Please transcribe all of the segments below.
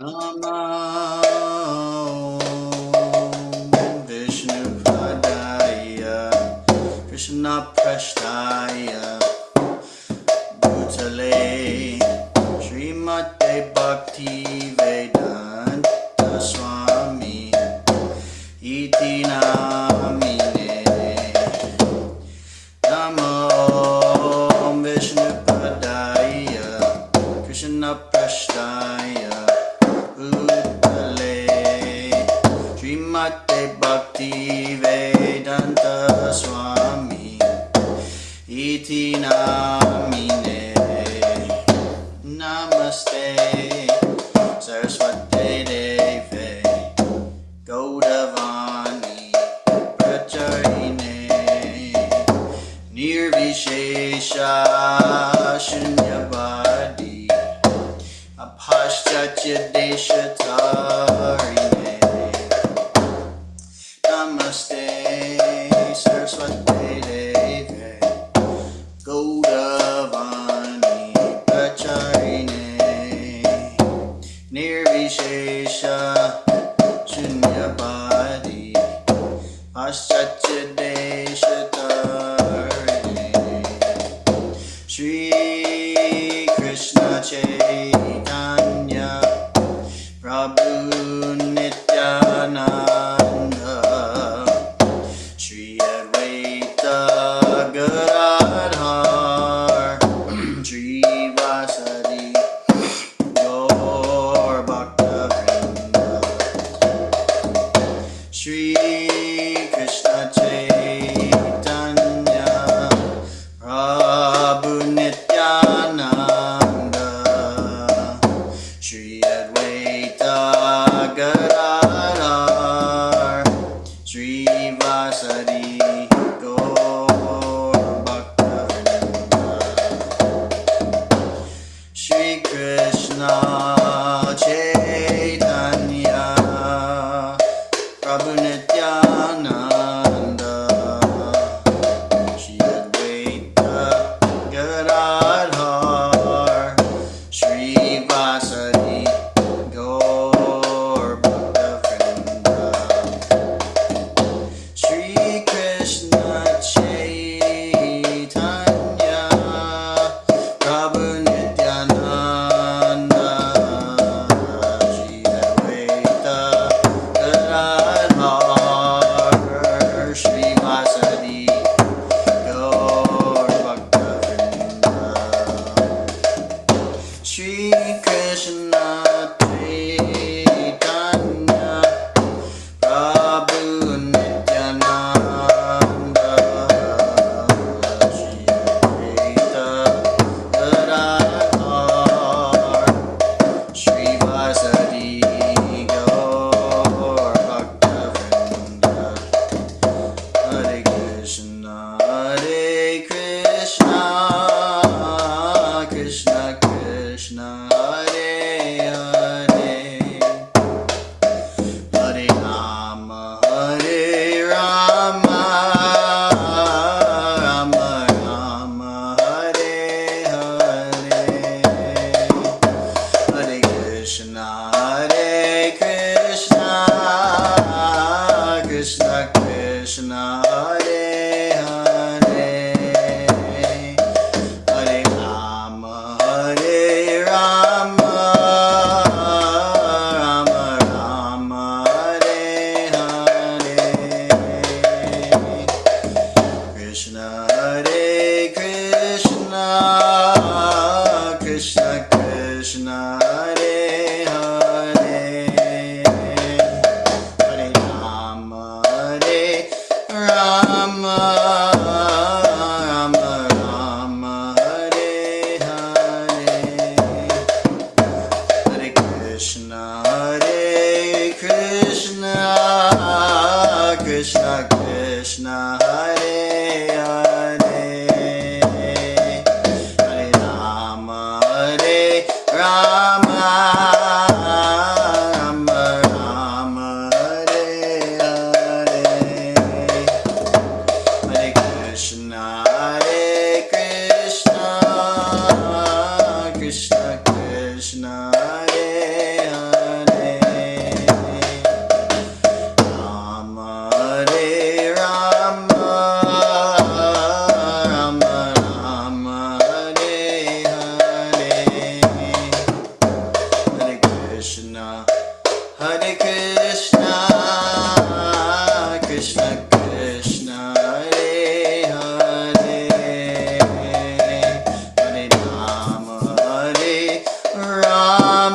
Namo Vishnupadaya Krishna Prasthaya Bhutale Srimate Bhakti Vedanta Swami Iti Namine Namo Vishnupadaya Krishna Prasthaya Bhutale Srimate Bhakti Vedanta Swami Iti Namine Namaste Saraswate Deve Gaudavani Pracharine Nirvishesha Shunyavadi Apashtatya Deshatarine Namaste Saraswate Deve Gaudavani Pracharine Nirvishesha Shunyavadi Apashtatya Deshatarine Shri Krishna Chaitanya Prabhu Nityananda Shri Advaita Gadadhar Shri Vasadi Gaur Bhaktavrinda Shri Krishna Chaitanya Prabhu Nityananda Shri Advaita Gadadhar Shri Vasadi Gaur Bhaktavrinda Shri Krishna Chaitanya Prabhu Nityananda Shri Advaita Gadadhar Shri Vasadi Gaur Bhaktavrinda Shri Krishna Chaitanya Prabhu Nityananda Shri Advaita Gadadhar Shri Vasadi Gaur Bhaktavrinda Shri Krishna Chaitanya Prabhu Nityananda Shri Advaita Gadadhar Shri Vasadi Gaur Bhaktavrinda Hare Krishna Krishna Krishna Hare Hare Hare Rama Rama Rama Hare Hare Hare Krishna Krishna Krishna Hare Hare Hare Rama Rama Rama Hare Hare Krishna Krishna Krishna Hare Hare Hare Rama Rama Rama Hare Hare Hare Krishna Krishna Krishna Hare Hare Hare Rama Rama Rama Hare Hare Hare Krishna Krishna Krishna Hare Hare Hare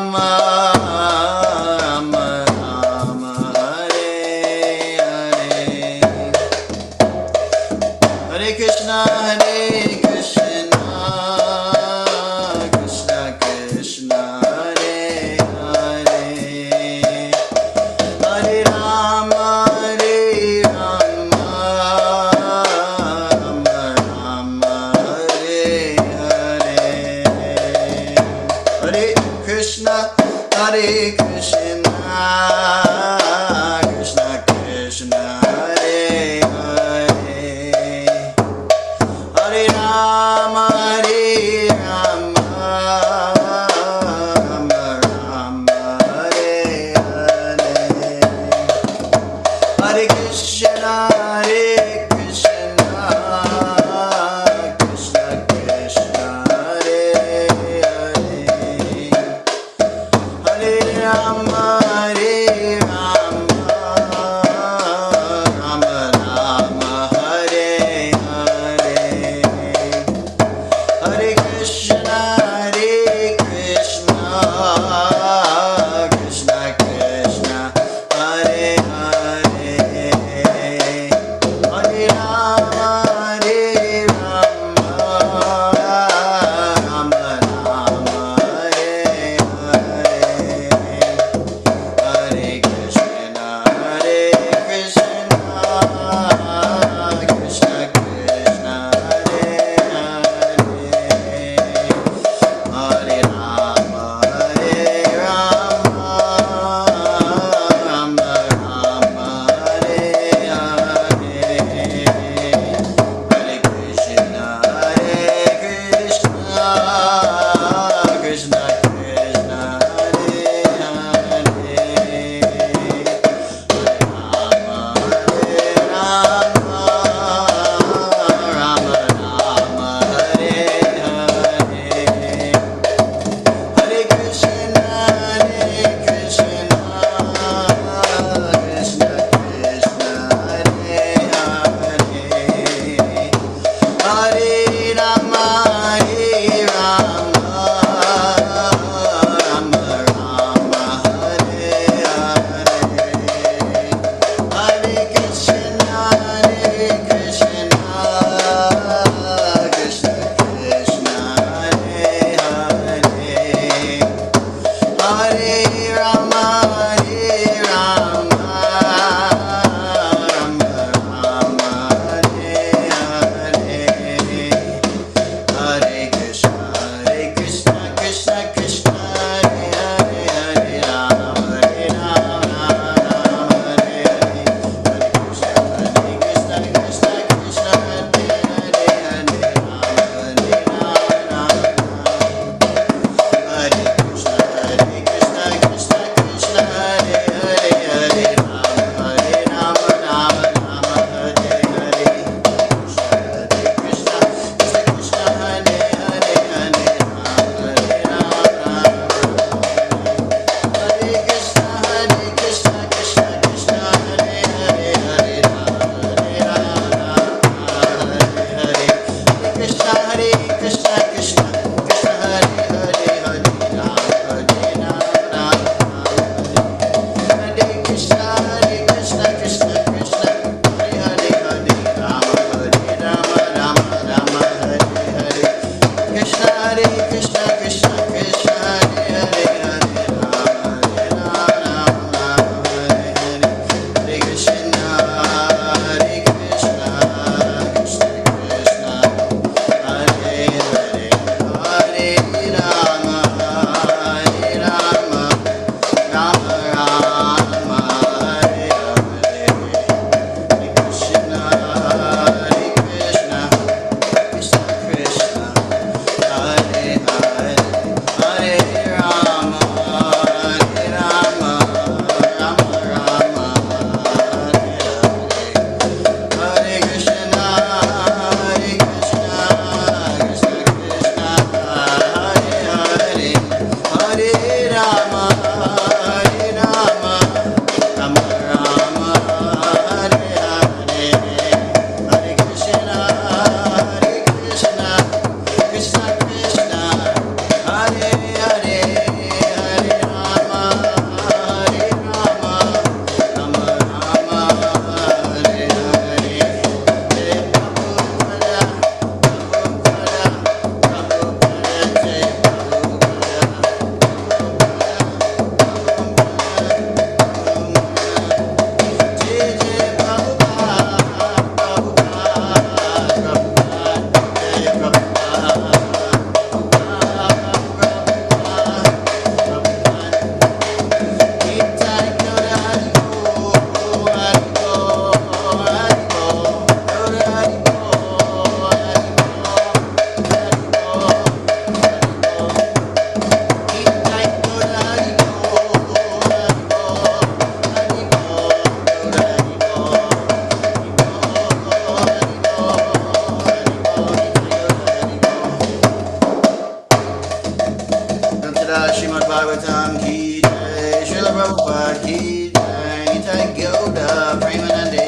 Bhagavatam ki jai, Srila Prabhupada ki jai, Nitai Gyoda Premanande.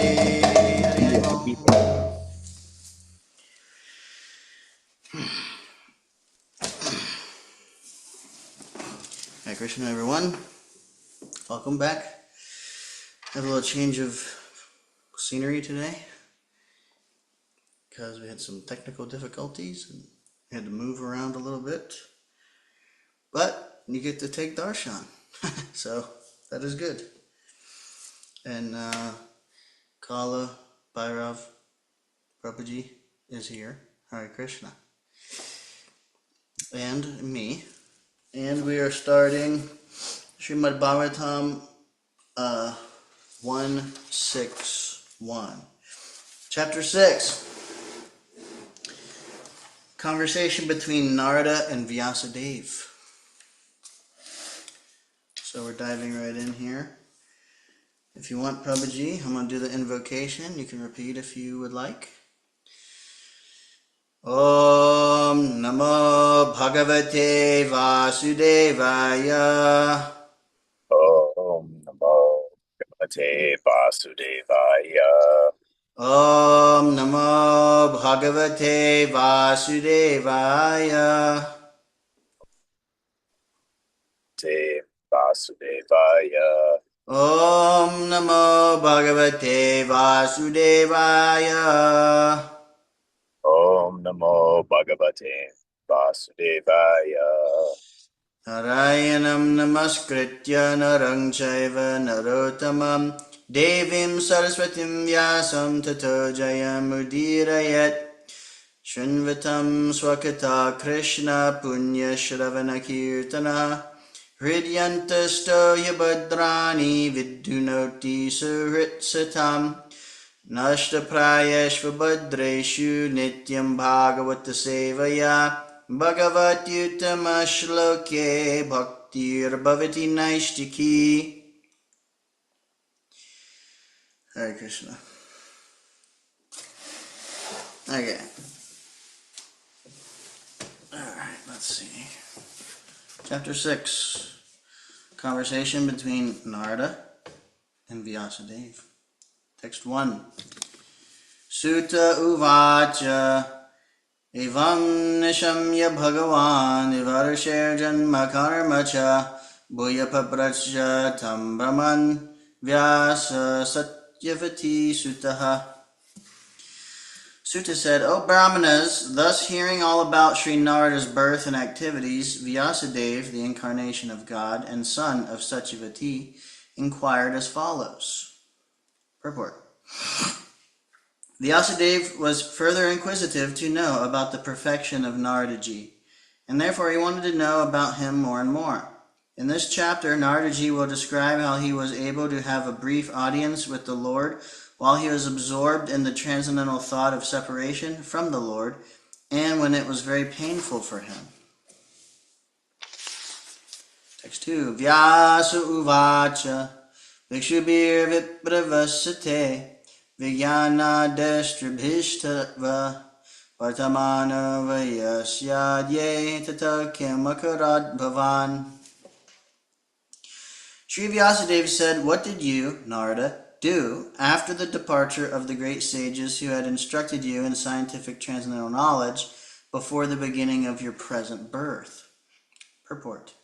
Hari Hari Bol. Hare Krishna, everyone. Welcome back. Have a little change of scenery today because we had some technical difficulties and had to move around a little bit. But you get to take darshan, so that is good. And Kala Bhairav Prabhuji is here. Hare Krishna. And me. And we are starting Srimad Bhagavatam 161. Chapter 6. Conversation between Narada and Vyasadeva. So we're diving right in here. If you want, Prabhuji, I'm going to do the invocation. You can repeat if you would like. Om Namo Bhagavate Vasudevaya. Om Namo Bhagavate Vasudevaya. Om Namo Bhagavate Vasudevaya. Te Vasudevaya. Om Namo Bhagavate Vasudevaya. Om Namo Bhagavate Vasudevaya. Narayanam Namaskritya Narang Chaiva Narottamam Devim Saraswatim Vyasam Tato Jayam Udirayat Shrinvatam Swakata Krishna Punya Shravana Kirtana Hridyantasto Yabhadrani Vidunoti Suhritsatam Nashta Prayeshva Bhadreshu Nityam Bhagavata Sevaya Bhagavati Uttama Shloke Bhaktir Bhavati Naishtiki. Hare Krishna. Okay. Alright, let's see. Chapter 6. Conversation between Narada and Vyasadeva. Text 1. Sutta Uvacha Evam Nishamya Bhagavan Ivarasher Janma Karma Cha Bhuyapaprachya Tam Brahman Vyasa Satyavati Sutaha. Sutta said, O Brahmanas, thus hearing all about Sri Narada's birth and activities, Vyasadeva, the incarnation of God and son of Satyavati, inquired as follows. Purport. Vyasadeva was further inquisitive to know about the perfection of Naradaji, and therefore he wanted to know about him more and more. In this chapter, Naradaji will describe how he was able to have a brief audience with the Lord while he was absorbed in the transcendental thought of separation from the Lord, and when it was very painful for him. Text 2. Vyasa uvacha vikshubhir vipravasate Vijnanadestribhishtava Vartamana Vayasyadye Tata Kimakarad Bhavan. Sri Vyasadeva said, What did you, Narada, do after the departure of the great sages who had instructed you in scientific transcendental knowledge before the beginning of your present birth? Purport.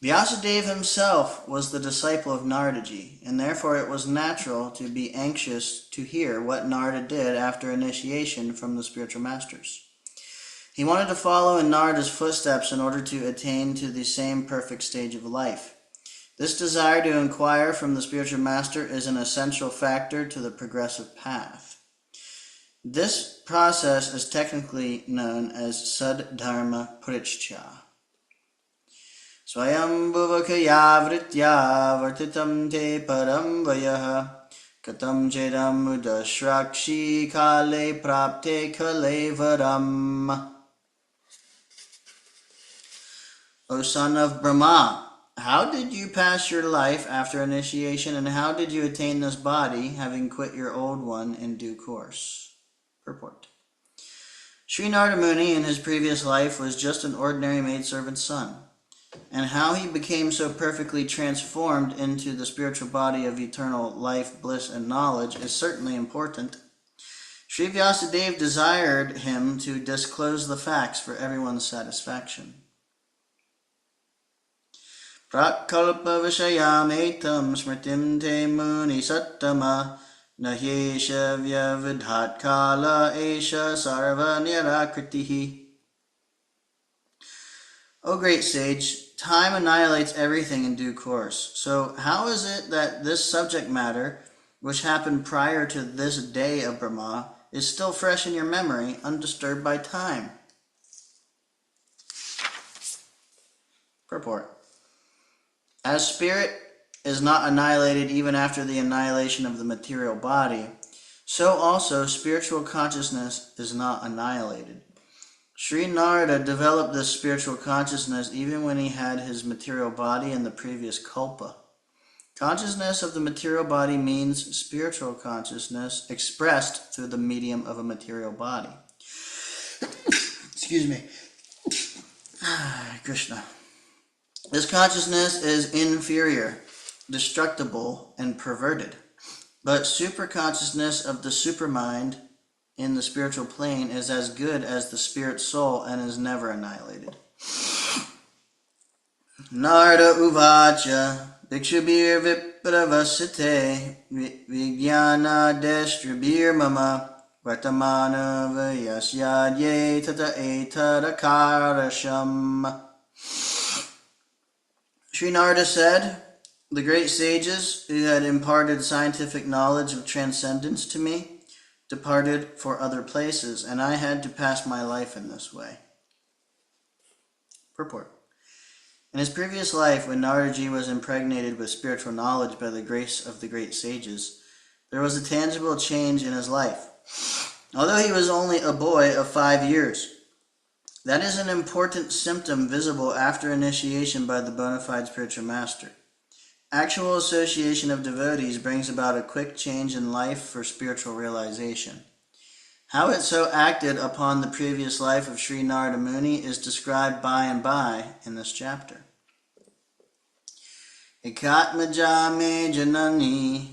Vyasadeva himself was the disciple of Naradaji, and therefore it was natural to be anxious to hear what Narada did after initiation from the spiritual masters. He wanted to follow in Narada's footsteps in order to attain to the same perfect stage of life. This desire to inquire from the spiritual master is an essential factor to the progressive path. This process is technically known as Saddharma Parichya. Swayambhuvakaya vritya vartitam te param vayah katam chedam udashrakshi kale prapte kalevaram. O son of Brahma, how did you pass your life after initiation, and how did you attain this body, having quit your old one in due course? Purport. Sri Narada Muni in his previous life was just an ordinary maidservant's son. and how he became so perfectly transformed into the spiritual body of eternal life, bliss, and knowledge is certainly important. Sri Vyasadeva desired him to disclose the facts for everyone's satisfaction. Prakalpa vishayam etam smritim te muni sattama nahyesha vyavidhat kala esha sarva nirakritihi. O great sage, time annihilates everything in due course. So how is it that this subject matter, which happened prior to this day of Brahma, is still fresh in your memory, undisturbed by time? Purport. As spirit is not annihilated even after the annihilation of the material body, so also spiritual consciousness is not annihilated. Sri Narada developed this spiritual consciousness even when he had his material body in the previous kalpa. Consciousness of the material body means spiritual consciousness expressed through the medium of a material body. Excuse me. Krishna. This consciousness is inferior, destructible, and perverted. But superconsciousness of the supermind in the spiritual plane is as good as the spirit soul and is never annihilated. Narada uvacha bhikshubir vipravasite vijnana destribir mama vartamana vayasyadye tata etadakarasham. Sri Narada said, the great sages who had imparted scientific knowledge of transcendence to me departed for other places, and I had to pass my life in this way. Purport. In his previous life, when Naradaji was impregnated with spiritual knowledge by the grace of the great sages, there was a tangible change in his life. Although he was only a boy of 5 years, that is an important symptom visible after initiation by the bona fide spiritual master. Actual association of devotees brings about a quick change in life for spiritual realization. How it so acted upon the previous life of Sri Narada Muni is described by and by in this chapter. Ekatmaja me janani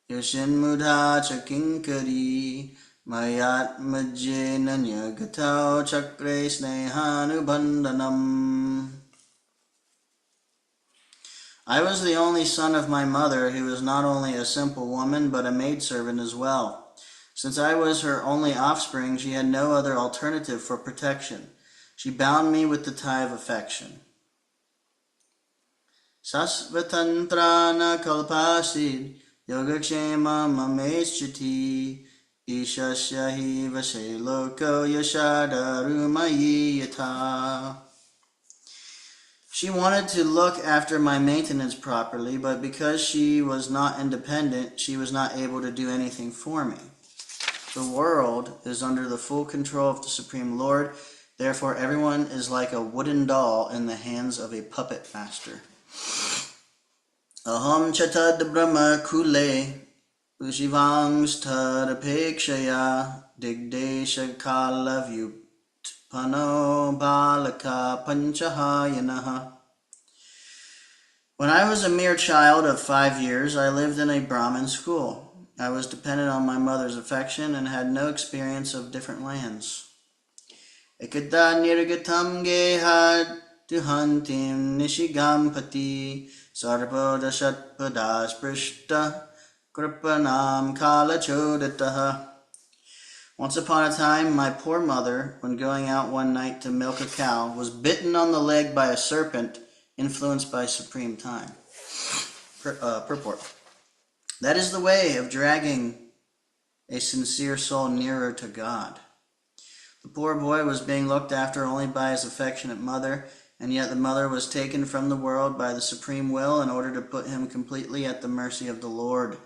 yashin mudha chakinkari mayatmaje nanyagato chakre snehanubandhanam. I was the only son of my mother, who was not only a simple woman, but a maidservant as well. Since I was her only offspring, she had no other alternative for protection. She bound me with the tie of affection. Sasvatantrana kalpasid yogakshema mameschati ishasya hi vashe loko yashadarumayi yata. She wanted to look after my maintenance properly, but because she was not independent, she was not able to do anything for me. The world is under the full control of the Supreme Lord, therefore everyone is like a wooden doll in the hands of a puppet master. Aham chatad brahma kule ushivangstad apekshaya digdesha kalavyup Pano balaka panchahayanaha. When I was a mere child of 5 years, I lived in a Brahmin school. I was dependent on my mother's affection and had no experience of different lands. Ekada nirgatam gehad duhantim nishigampati sarvodashat padas prishta kripanam kalachodataha. Once upon a time, my poor mother, when going out one night to milk a cow, was bitten on the leg by a serpent influenced by supreme time. Purport. That is the way of dragging a sincere soul nearer to God. The poor boy was being looked after only by his affectionate mother, and yet the mother was taken from the world by the supreme will in order to put him completely at the mercy of the Lord.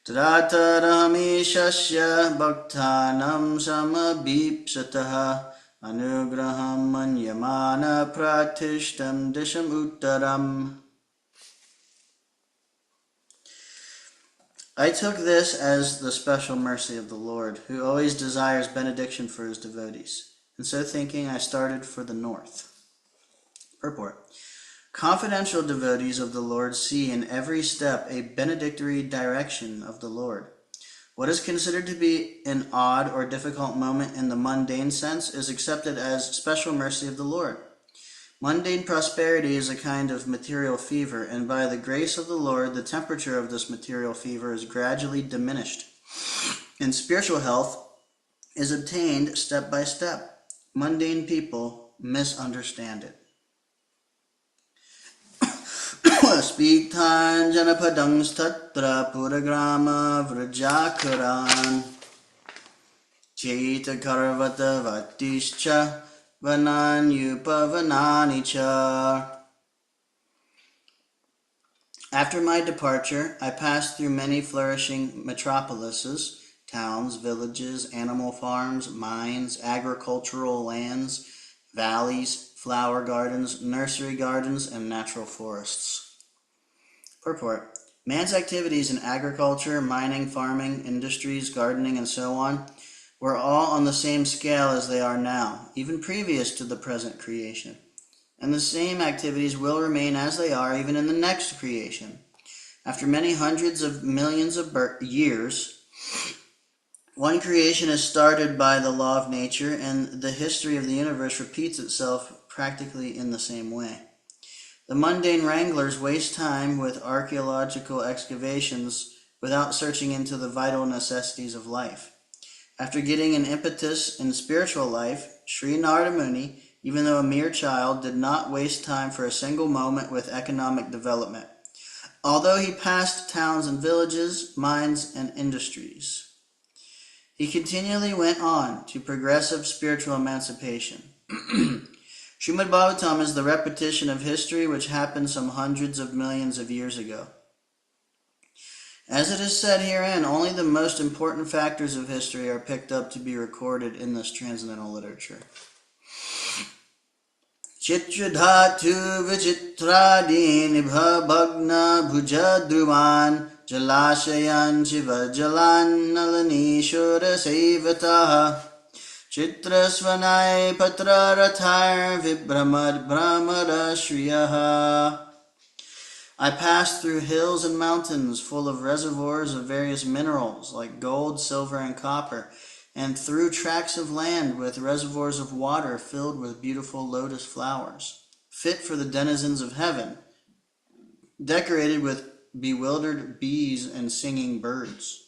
Tadatarahamishyasya bhaktanam samabhipsataha anugraham manyamana pratishtam disham uttaram. I took this as the special mercy of the Lord, who always desires benediction for his devotees. And so thinking, I started for the north. Purport. Confidential devotees of the Lord see in every step a benedictory direction of the Lord. What is considered to be an odd or difficult moment in the mundane sense is accepted as special mercy of the Lord. Mundane prosperity is a kind of material fever, and by the grace of the Lord, the temperature of this material fever is gradually diminished, and spiritual health is obtained step by step. Mundane people misunderstand it. Spitan janapadang statra puragrama vrajakuran Cheta karvata vatischa vananyupavanani cha. After my departure, I passed through many flourishing metropolises, towns, villages, animal farms, mines, agricultural lands, valleys, flower gardens, nursery gardens, and natural forests. Purport. Man's activities in agriculture, mining, farming, industries, gardening, and so on were all on the same scale as they are now, even previous to the present creation. And the same activities will remain as they are even in the next creation. After many hundreds of millions of years, one creation is started by the law of nature, and the history of the universe repeats itself practically in the same way. The mundane wranglers waste time with archaeological excavations without searching into the vital necessities of life. After getting an impetus in spiritual life, Sri Narada Muni, even though a mere child, did not waste time for a single moment with economic development, although he passed towns and villages, mines, and industries. He continually went on to progressive spiritual emancipation. Srimad Bhagavatam is the repetition of history which happened some hundreds of millions of years ago. As it is said herein, only the most important factors of history are picked up to be recorded in this transcendental literature. Chitradhatu vichitradi nibha bhagna bhujadruvan jalashayan jiva jalan nalanishura sevataha Chitrasvanai patra rathar vibramad brahmara shriyaha. I passed through hills and mountains full of reservoirs of various minerals like gold, silver, and copper, and through tracts of land with reservoirs of water filled with beautiful lotus flowers, fit for the denizens of heaven, decorated with bewildered bees and singing birds.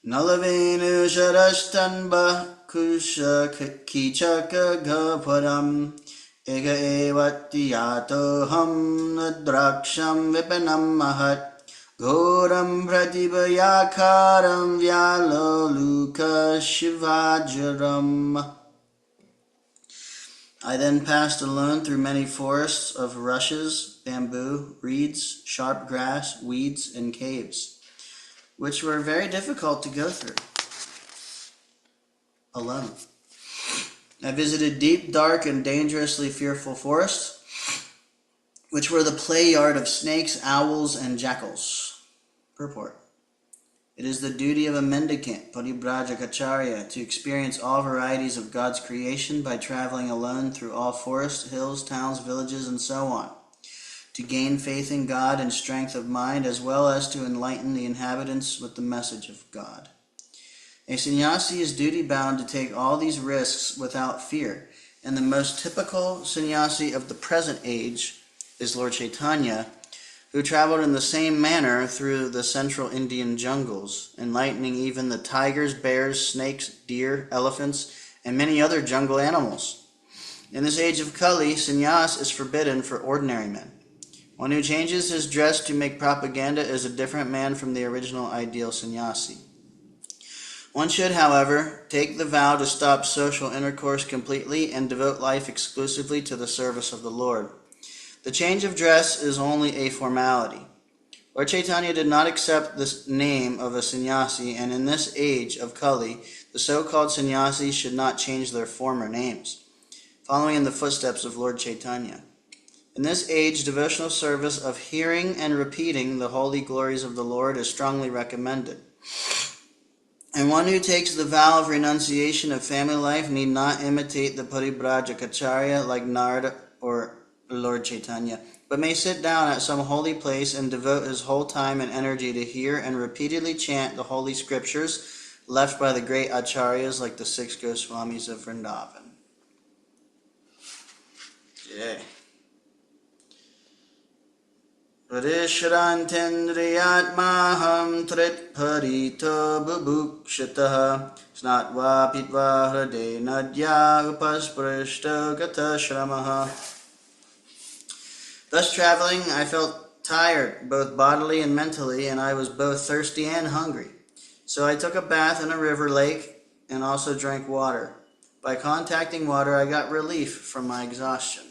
Nalavenu sharashtanba kusha kichaka gaparam ega evatiyato ham nadraksham vipanam mahat Ghoram pratibhayakaram vyaloluka shivajaram. I then passed alone through many forests of rushes, bamboo, reeds, sharp grass, weeds, and caves, which were very difficult to go through alone. I visited deep, dark, and dangerously fearful forests, which were the play yard of snakes, owls, and jackals. Purport. It is the duty of a mendicant, Paribrajacacharya, to experience all varieties of God's creation by traveling alone through all forests, hills, towns, villages, and so on, to gain faith in God and strength of mind, as well as to enlighten the inhabitants with the message of God. A sannyasi is duty-bound to take all these risks without fear, and the most typical sannyasi of the present age is Lord Chaitanya, who traveled in the same manner through the central Indian jungles, enlightening even the tigers, bears, snakes, deer, elephants, and many other jungle animals. In this age of Kali, sannyas is forbidden for ordinary men. One who changes his dress to make propaganda is a different man from the original ideal sannyasi. One should, however, take the vow to stop social intercourse completely and devote life exclusively to the service of the Lord. The change of dress is only a formality. Lord Chaitanya did not accept the name of a sannyasi, and in this age of Kali, the so-called sannyasis should not change their former names, following in the footsteps of Lord Chaitanya. In this age, devotional service of hearing and repeating the holy glories of the Lord is strongly recommended. And one who takes the vow of renunciation of family life need not imitate the Paribrajacacharya like Narada or Lord Chaitanya, but may sit down at some holy place and devote his whole time and energy to hear and repeatedly chant the holy scriptures left by the great acharyas like the 6 Goswamis of Vrindavan. Yay. Parishurantendriyatmaham trit parito bubukshataha snatva pitva hrade nadya upasprishto gata shramaha. Thus traveling, I felt tired, both bodily and mentally, and I was both thirsty and hungry. So I took a bath in a river lake and also drank water. By contacting water, I got relief from my exhaustion.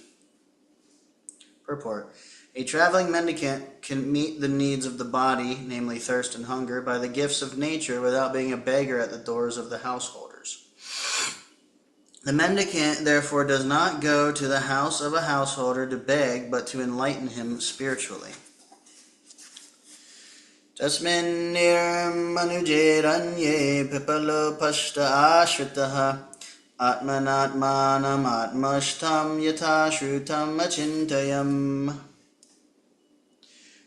Purport. A traveling mendicant can meet the needs of the body, namely thirst and hunger, by the gifts of nature without being a beggar at the doors of the householders. The mendicant, therefore, does not go to the house of a householder to beg, but to enlighten him spiritually. Tasmin nirmanuje pipalo pashta ashritaha atmanatmanam atmashtam yatashrutam achintayam.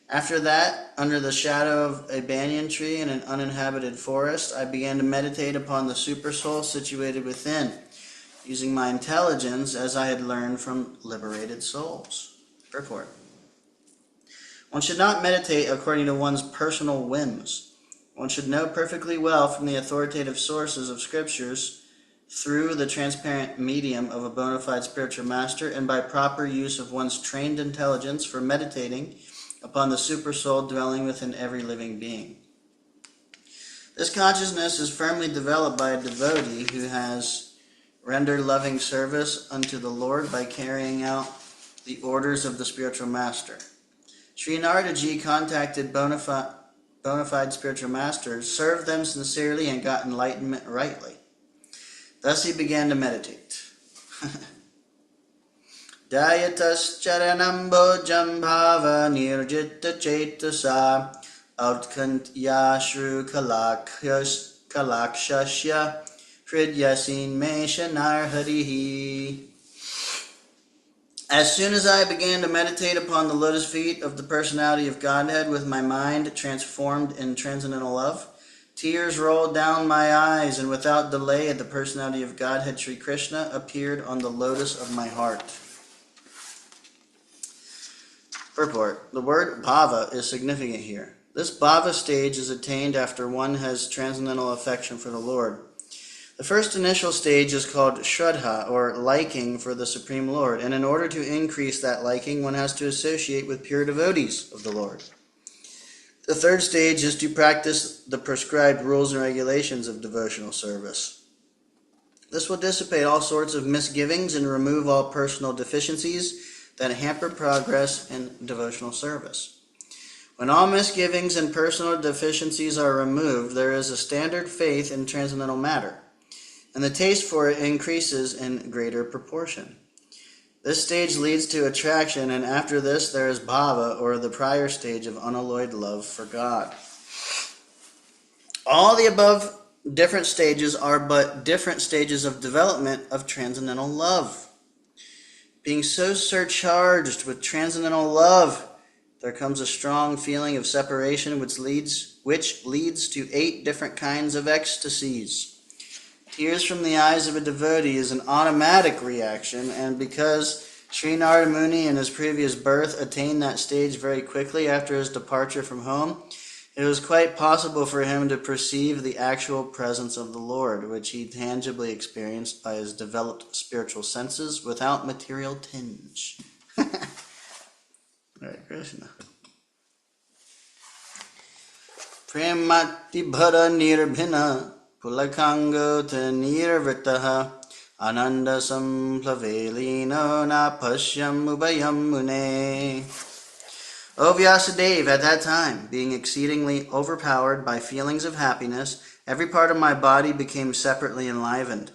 After that, under the shadow of a banyan tree in an uninhabited forest, I began to meditate upon the supersoul situated within, using my intelligence as I had learned from liberated souls. Purport. One should not meditate according to one's personal whims. One should know perfectly well from the authoritative sources of scriptures, through the transparent medium of a bona fide spiritual master, and by proper use of one's trained intelligence for meditating upon the supersoul dwelling within every living being. This consciousness is firmly developed by a devotee who has rendered loving service unto the Lord by carrying out the orders of the spiritual master. Sri Naradaji contacted bona fide spiritual masters, served them sincerely, and got enlightenment rightly. Thus he began to meditate. Dayatas charanam bhojam bhava nirjita chetasa Autkantya kalakshasya hridyasin meshanar harihi. As soon as I began to meditate upon the lotus feet of the personality of Godhead with my mind transformed in transcendental love, tears rolled down my eyes, and without delay the personality of Godhead Sri Krishna appeared on the lotus of my heart. Purport. The word bhava is significant here. This bhava stage is attained after one has transcendental affection for the Lord. The first initial stage is called shraddha, or liking for the Supreme Lord, and in order to increase that liking, one has to associate with pure devotees of the Lord. The third stage is to practice the prescribed rules and regulations of devotional service. This will dissipate all sorts of misgivings and remove all personal deficiencies that hamper progress in devotional service. When all misgivings and personal deficiencies are removed, there is a standard faith in transcendental matter, and the taste for it increases in greater proportion. This stage leads to attraction, and after this there is bhava, or the prior stage of unalloyed love for God. All the above different stages are but different stages of development of transcendental love. Being so surcharged with transcendental love, there comes a strong feeling of separation which leads to 8 different kinds of ecstasies. Tears from the eyes of a devotee is an automatic reaction, and because Sri Narada Muni in his previous birth attained that stage very quickly after his departure from home, it was quite possible for him to perceive the actual presence of the Lord, which he tangibly experienced by his developed spiritual senses without material tinge. Hare Krishna. Premati bhara nirbhina pulakango te nirvritaha ananda samplavelino na pashyam ubayam mune. O Vyasadeva, at that time, being exceedingly overpowered by feelings of happiness, every part of my body became separately enlivened.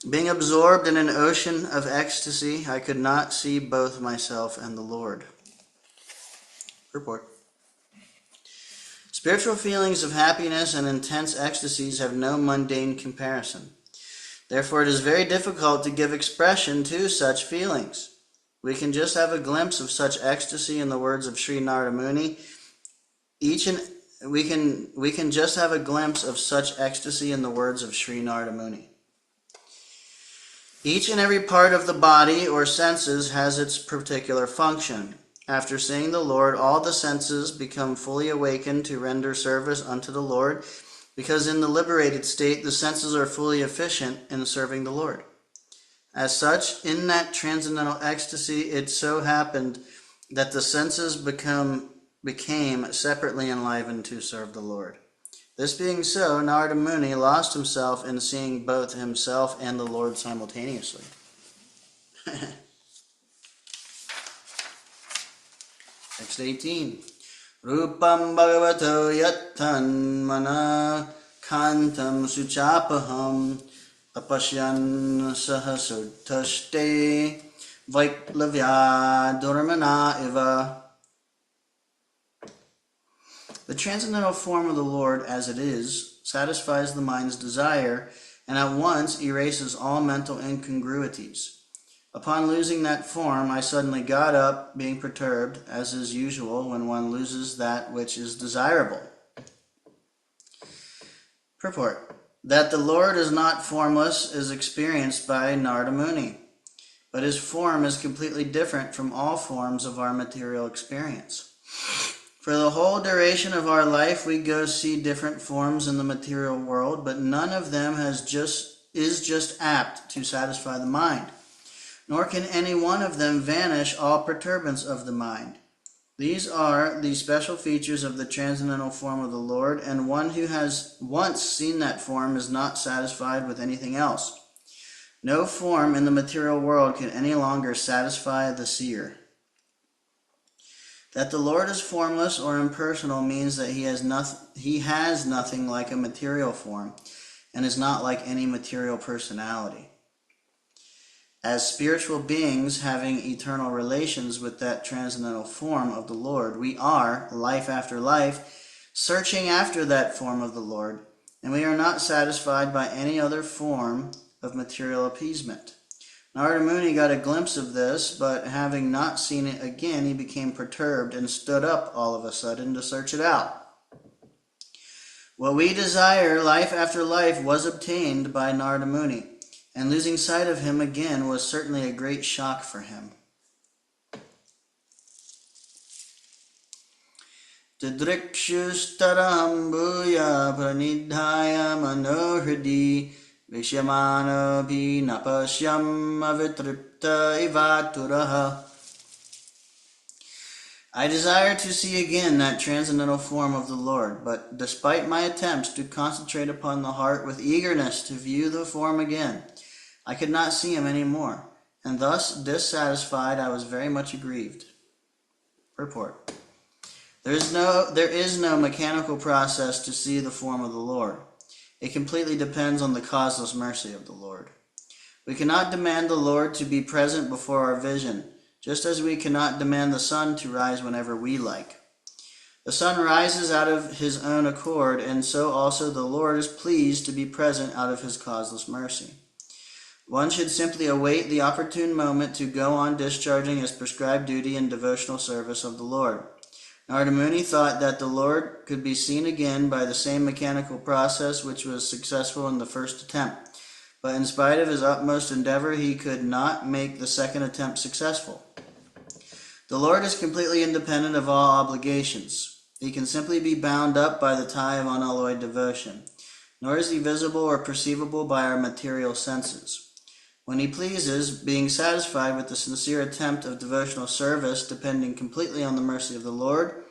Being absorbed in an ocean of ecstasy, I could not see both myself and the Lord. Purport. Spiritual feelings of happiness and intense ecstasies have no mundane comparison. Therefore, it is very difficult to give expression to such feelings. We can just have a glimpse of such ecstasy in the words of Sri Narada Muni. We can just have a glimpse of such ecstasy in the words of Sri Narada Muni. Each and every part of the body or senses has its particular function. After seeing the Lord, all the senses become fully awakened to render service unto the Lord, because in the liberated state the senses are fully efficient in serving the Lord. As such, in that transcendental ecstasy, it so happened that the senses became separately enlivened to serve the Lord. This being so, Narada Muni lost himself in seeing both himself and the Lord simultaneously. Text 18. Rupam Bhagavato yattan mana kantam suchapaham apashyan sahasudhashte vaiklavya durmana iva. The transcendental form of the Lord as it is satisfies the mind's desire and at once erases all mental incongruities. Upon losing that form, I suddenly got up, being perturbed, as is usual when one loses that which is desirable. Purport. That the Lord is not formless is experienced by Narada Muni, but his form is completely different from all forms of our material experience. For the whole duration of our life, we go see different forms in the material world, but none of them is just apt to satisfy the mind, nor can any one of them vanish all perturbance of the mind. These are the special features of the transcendental form of the Lord, and one who has once seen that form is not satisfied with anything else. No form in the material world can any longer satisfy the seer. That the Lord is formless or impersonal means that he has nothing like a material form, and is not like any material personality. As spiritual beings having eternal relations with that transcendental form of the Lord, we are, life after life, searching after that form of the Lord, and we are not satisfied by any other form of material appeasement. Narada Muni got a glimpse of this, but having not seen it again, he became perturbed and stood up all of a sudden to search it out. What we desire, life after life, was obtained by Narada Muni, and losing sight of him again was certainly a great shock for him. Tadrikshustaram bhuya pranidhaya manohridi vishyamano bhinapashyam avitripta ivaturaha. I desire to see again that transcendental form of the Lord, but despite my attempts to concentrate upon the heart with eagerness to view the form again, I could not see him any more, and thus dissatisfied I was very much aggrieved. Purport. There is no mechanical process to see the form of the Lord. It completely depends on the causeless mercy of the Lord. We cannot demand the Lord to be present before our vision, just as we cannot demand the sun to rise whenever we like. The sun rises out of his own accord, and so also the Lord is pleased to be present out of his causeless mercy. One should simply await the opportune moment to go on discharging his prescribed duty in devotional service of the Lord. Narada Muni thought that the Lord could be seen again by the same mechanical process which was successful in the first attempt, but in spite of his utmost endeavor, he could not make the second attempt successful. The Lord is completely independent of all obligations. He can simply be bound up by the tie of unalloyed devotion, nor is he visible or perceivable by our material senses. When he pleases, being satisfied with the sincere attempt of devotional service, depending completely on the mercy of the Lord,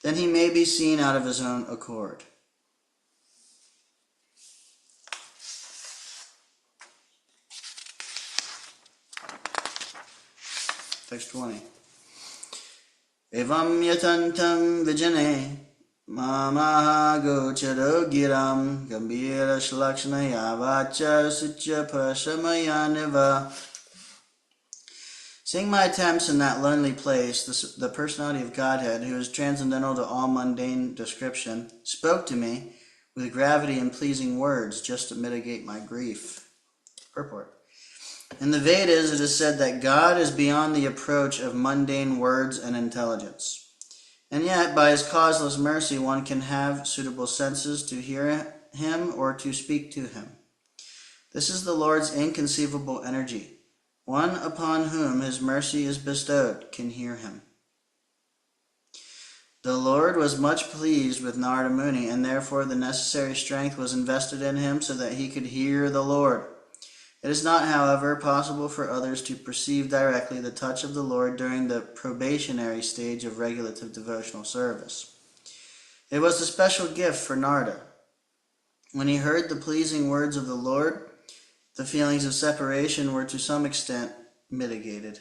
then he may be seen out of his own accord. Text 20. Evam yatantam vijane mamaha gocharo giram gambira shlakshnaya vacha sutya prashamayaniva. Seeing my attempts in that lonely place, the personality of Godhead, who is transcendental to all mundane description, spoke to me with gravity and pleasing words just to mitigate my grief. Purport. In the Vedas, it is said that God is beyond the approach of mundane words and intelligence. And yet, by his causeless mercy, one can have suitable senses to hear him or to speak to him. This is the Lord's inconceivable energy. One upon whom his mercy is bestowed can hear him. The Lord was much pleased with Narada Muni, and therefore the necessary strength was invested in him so that he could hear the Lord. It is not, however, possible for others to perceive directly the touch of the Lord during the probationary stage of regulative devotional service. It was a special gift for Narada. When he heard the pleasing words of the Lord, the feelings of separation were to some extent mitigated.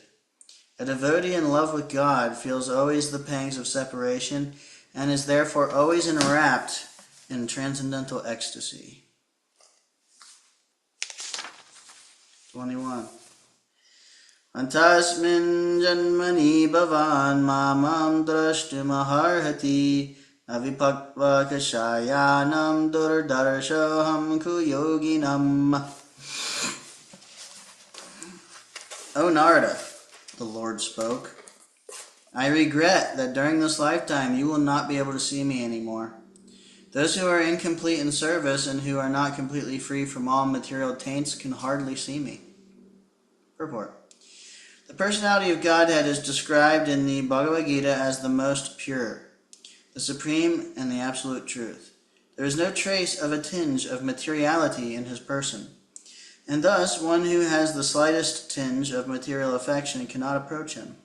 A devotee in love with God feels always the pangs of separation and is therefore always enwrapped in transcendental ecstasy. 21. Antasmin janmani bhavan mamam drashtumaharhati avipakva kashayanam durdarshoham kuyoginam. O Narada, the Lord spoke, I regret that during this lifetime you will not be able to see me anymore. Those who are incomplete in service and who are not completely free from all material taints can hardly see me. Purport. The personality of Godhead is described in the Bhagavad Gita as the most pure, the supreme, and the absolute truth. There is no trace of a tinge of materiality in his person, and thus one who has the slightest tinge of material affection cannot approach him.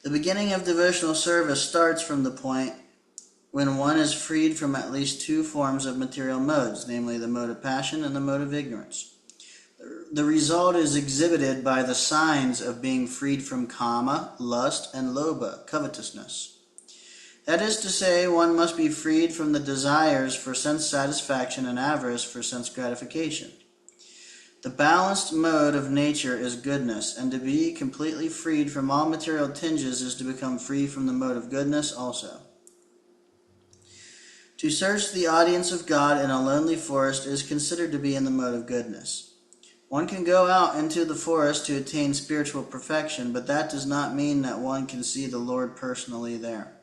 The beginning of devotional service starts from the point when one is freed from at least two forms of material modes, namely the mode of passion and the mode of ignorance. The result is exhibited by the signs of being freed from kama, lust, and lobha, covetousness. That is to say, one must be freed from the desires for sense satisfaction and avarice for sense gratification. The balanced mode of nature is goodness, and to be completely freed from all material tinges is to become free from the mode of goodness also. To search the audience of God in a lonely forest is considered to be in the mode of goodness. One can go out into the forest to attain spiritual perfection, but that does not mean that one can see the Lord personally there.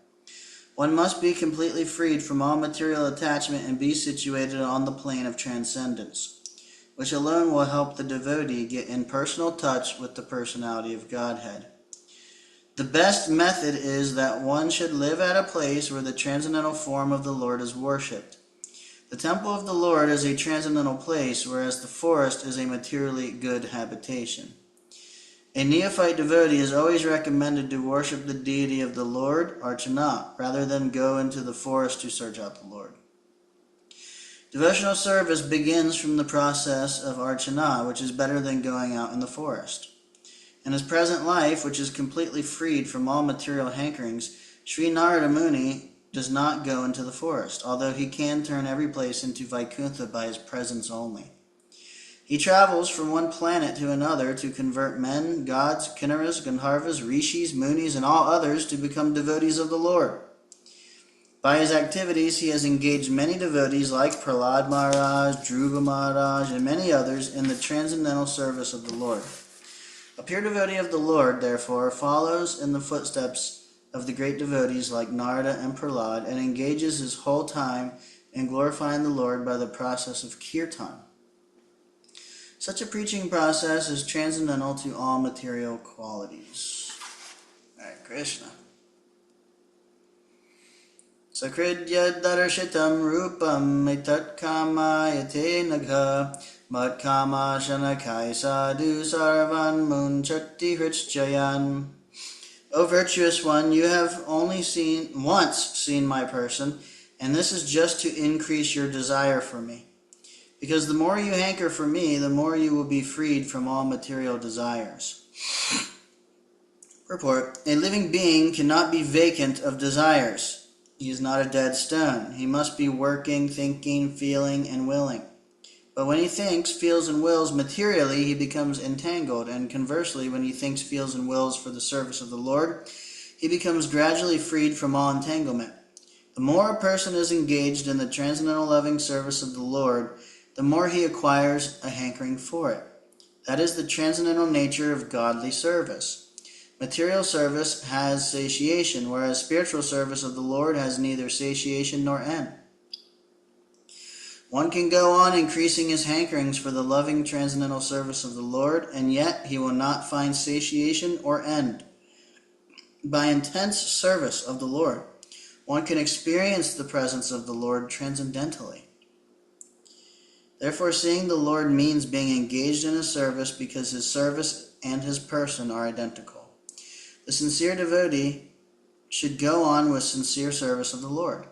One must be completely freed from all material attachment and be situated on the plane of transcendence, which alone will help the devotee get in personal touch with the personality of Godhead. The best method is that one should live at a place where the transcendental form of the Lord is worshipped. The temple of the Lord is a transcendental place, whereas the forest is a materially good habitation. A neophyte devotee is always recommended to worship the deity of the Lord, Archana, rather than go into the forest to search out the Lord. Devotional service begins from the process of Archana, which is better than going out in the forest. In his present life, which is completely freed from all material hankerings, Sri Narada Muni does not go into the forest, although he can turn every place into Vaikuntha by his presence only. He travels from one planet to another to convert men, gods, kinnaras, gandharvas, rishis, munis, and all others to become devotees of the Lord. By his activities, he has engaged many devotees like Prahlad Maharaj, Dhruva Maharaj, and many others in the transcendental service of the Lord. A pure devotee of the Lord, therefore, follows in the footsteps of the great devotees like Narada and Prahlad and engages his whole time in glorifying the Lord by the process of kirtan. Such a preaching process is transcendental to all material qualities. Hare Krishna. Sakridya darshitam rupam etat kama yate nagha mat kama shanakai sadhu sarvan munchati hrichjayan. O virtuous one, you have only once seen my person, and this is just to increase your desire for me. Because the more you hanker for me, the more you will be freed from all material desires. Purport. A living being cannot be vacant of desires. He is not a dead stone. He must be working, thinking, feeling, and willing. But when he thinks, feels, and wills materially, he becomes entangled, and conversely, when he thinks, feels, and wills for the service of the Lord, he becomes gradually freed from all entanglement. The more a person is engaged in the transcendental loving service of the Lord, the more he acquires a hankering for it. That is the transcendental nature of godly service. Material service has satiation, whereas spiritual service of the Lord has neither satiation nor end. One can go on increasing his hankerings for the loving transcendental service of the Lord, and yet he will not find satiation or end. By intense service of the Lord, one can experience the presence of the Lord transcendentally. Therefore, seeing the Lord means being engaged in his service because his service and his person are identical. The sincere devotee should go on with sincere service of the Lord.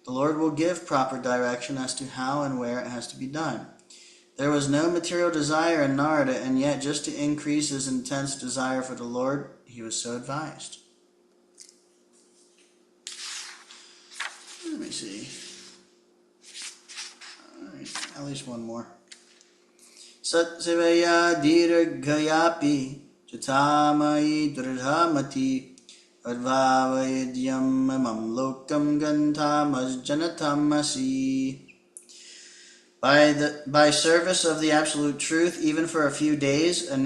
The Lord will give proper direction as to how and where it has to be done. There was no material desire in Narada, and yet just to increase his intense desire for the Lord, he was so advised. Let me see. All right, at least one more. Sat sevaya dirghayapi chatamai dridhamati advavayedyam mamam lokam ganthamasjanatamasi. By service of the absolute truth, even for a few days, a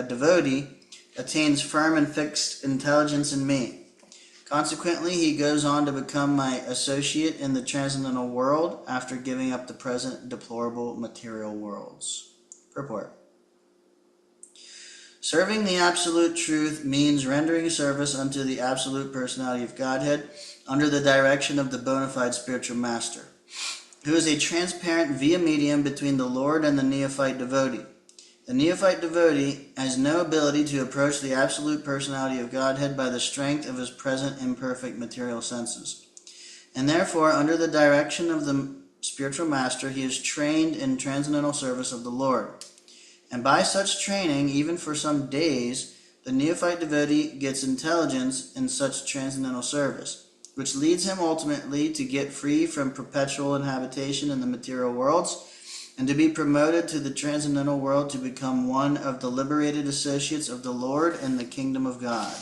devotee attains firm and fixed intelligence in me. Consequently, he goes on to become my associate in the transcendental world after giving up the present deplorable material worlds. Purport. Serving the absolute truth means rendering service unto the absolute personality of Godhead under the direction of the bona fide spiritual master, who is a transparent via medium between the Lord and the neophyte devotee. The neophyte devotee has no ability to approach the absolute personality of Godhead by the strength of his present imperfect material senses. And therefore, under the direction of the spiritual master, he is trained in transcendental service of the Lord. And by such training, even for some days, the neophyte devotee gets intelligence in such transcendental service, which leads him ultimately to get free from perpetual inhabitation in the material worlds and to be promoted to the transcendental world to become one of the liberated associates of the Lord in the kingdom of God.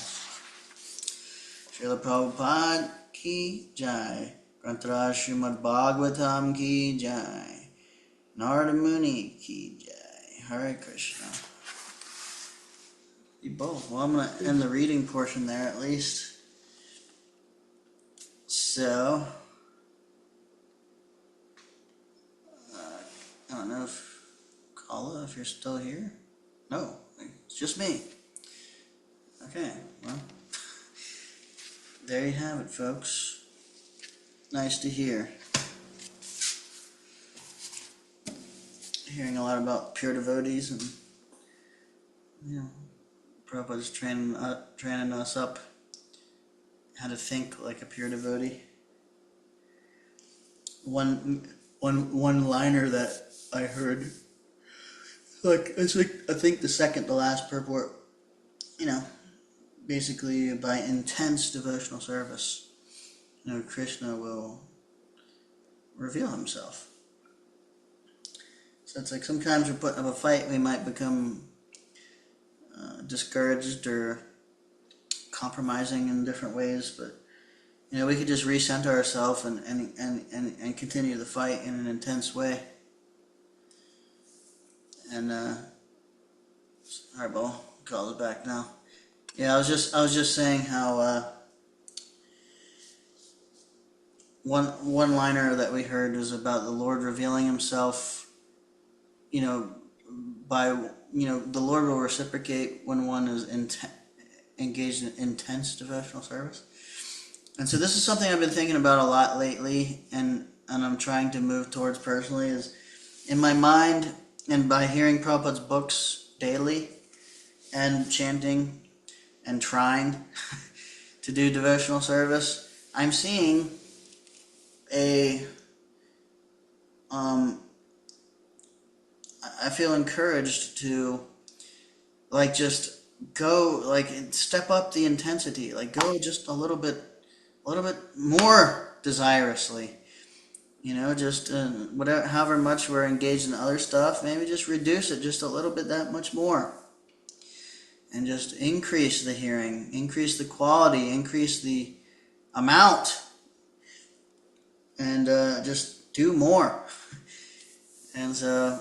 Srila Prabhupada ki jai. Grantaraj Srimad Bhagavatam ki jai. Narada Muni ki jai. Hare Krishna. You both. Well, I'm going to end the reading portion there at least. So, I don't know if Kala, if you're still here. No, it's just me. Okay, well, there you have it, folks. Nice to hear. Hearing a lot about pure devotees and, Prabhupada's training us up how to think like a pure devotee. One liner that I heard, I think the second to last purport, basically by intense devotional service, Krishna will reveal himself. So it's like sometimes we're putting up a fight, we might become discouraged or compromising in different ways, but we could just recenter ourselves and continue the fight in an intense way. And alright, well, call it back now. Yeah, I was just saying how one liner that we heard was about the Lord revealing himself, by the Lord will reciprocate when one is engaged in intense devotional service. And so this is something I've been thinking about a lot lately, and I'm trying to move towards personally, is in my mind, and by hearing Prabhupada's books daily and chanting and trying to do devotional service, I'm seeing I feel encouraged to just go, step up the intensity, go just a little bit more desirously, just however much we're engaged in other stuff, maybe just reduce it just a little bit, that much more, and just increase the hearing, increase the quality, increase the amount, and just do more. And so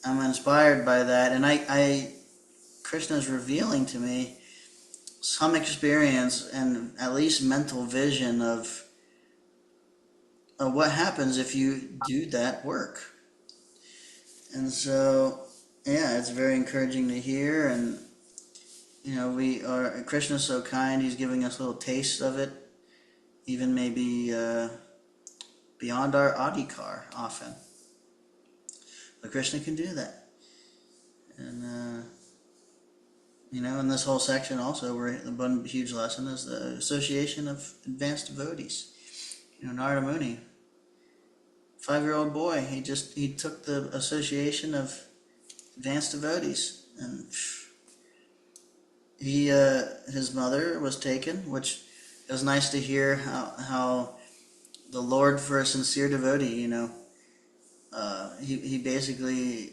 I'm inspired by that, and Krishna is revealing to me some experience and at least mental vision of what happens if you do that work. And so, yeah, it's very encouraging to hear. And Krishna's so kind; he's giving us little tastes of it, even maybe beyond our adhikar often. But Krishna can do that, and in this whole section also, where the one huge lesson is the association of advanced devotees. Narada Muni, 5-year-old boy, he took the association of advanced devotees, and his mother was taken, which it was nice to hear how the Lord, for a sincere devotee, he basically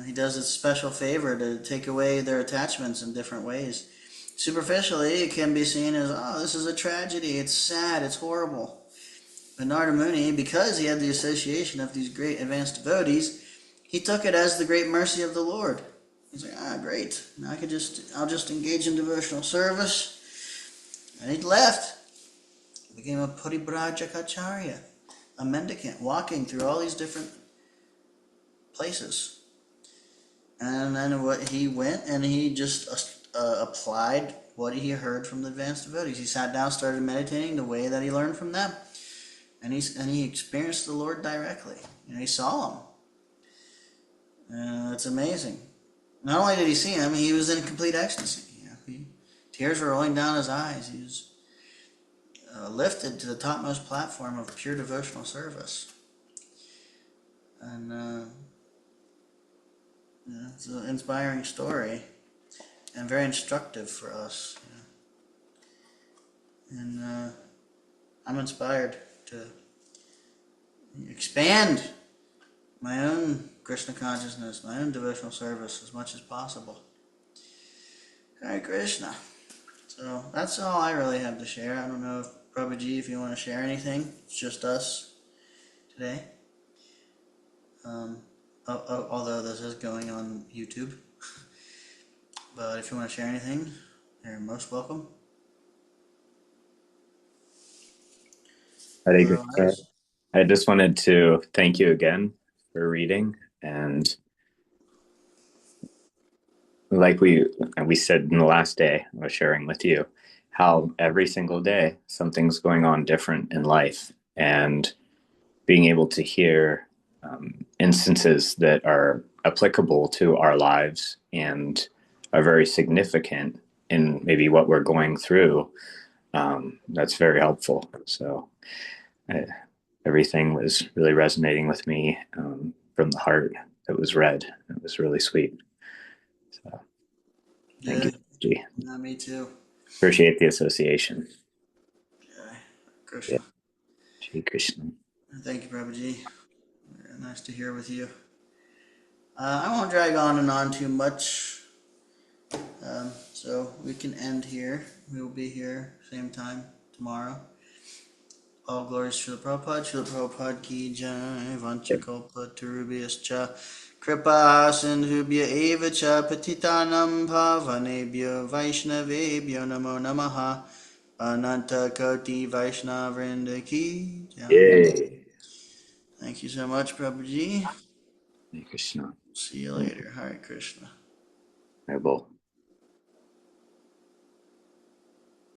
he does a special favor to take away their attachments in different ways. Superficially, it can be seen as, oh, this is a tragedy, it's sad, it's horrible. But Narada Muni, because he had the association of these great advanced devotees, he took it as the great mercy of the Lord. He's like, great. Now I'll just engage in devotional service. And he left. Became a Paribrajakacharya, a mendicant, walking through all these different places. And then he went and he just applied what he heard from the advanced devotees. He sat down, started meditating the way that he learned from them. And he experienced the Lord directly. He saw him. It's amazing. Not only did he see him, he was in complete ecstasy. Tears were rolling down his eyes. He was lifted to the topmost platform of pure devotional service. And it's an inspiring story and very instructive for us. And I'm inspired to expand my own Krishna consciousness, my own devotional service as much as possible. Hare Krishna. So that's all I really have to share. I don't know if Prabhuji, if you want to share anything. It's just us today. Although this is going on YouTube. But if you want to share anything, you're most welcome. Otherwise, I just wanted to thank you again for reading, and like we said in the last day, I was sharing with you how every single day something's going on different in life, and being able to hear instances that are applicable to our lives and are very significant in maybe what we're going through, that's very helpful. So everything was really resonating with me from the heart that was read. It was really sweet. So thank you, G. Yeah, me too. Appreciate the association. Yeah, Krishna. Yeah. Shri Krishna. Thank you, Prabhuji. Nice to hear with you. I won't drag on and on too much. So we can end here. We will be here same time tomorrow. All glories to the Prabhupada. Srila Prabhupada ki jai. Vanchakalpa tarubhyascha. Kripa sindhubhya eva cha patitanam bhavanebhyo vaishnavebhyo namo namaha. Ananta Koti Vaishnavrinda ki jai. Yay. Thank you so much, Prabhuji. Hare Krishna. See you later. Hare Krishna. Hare Bol.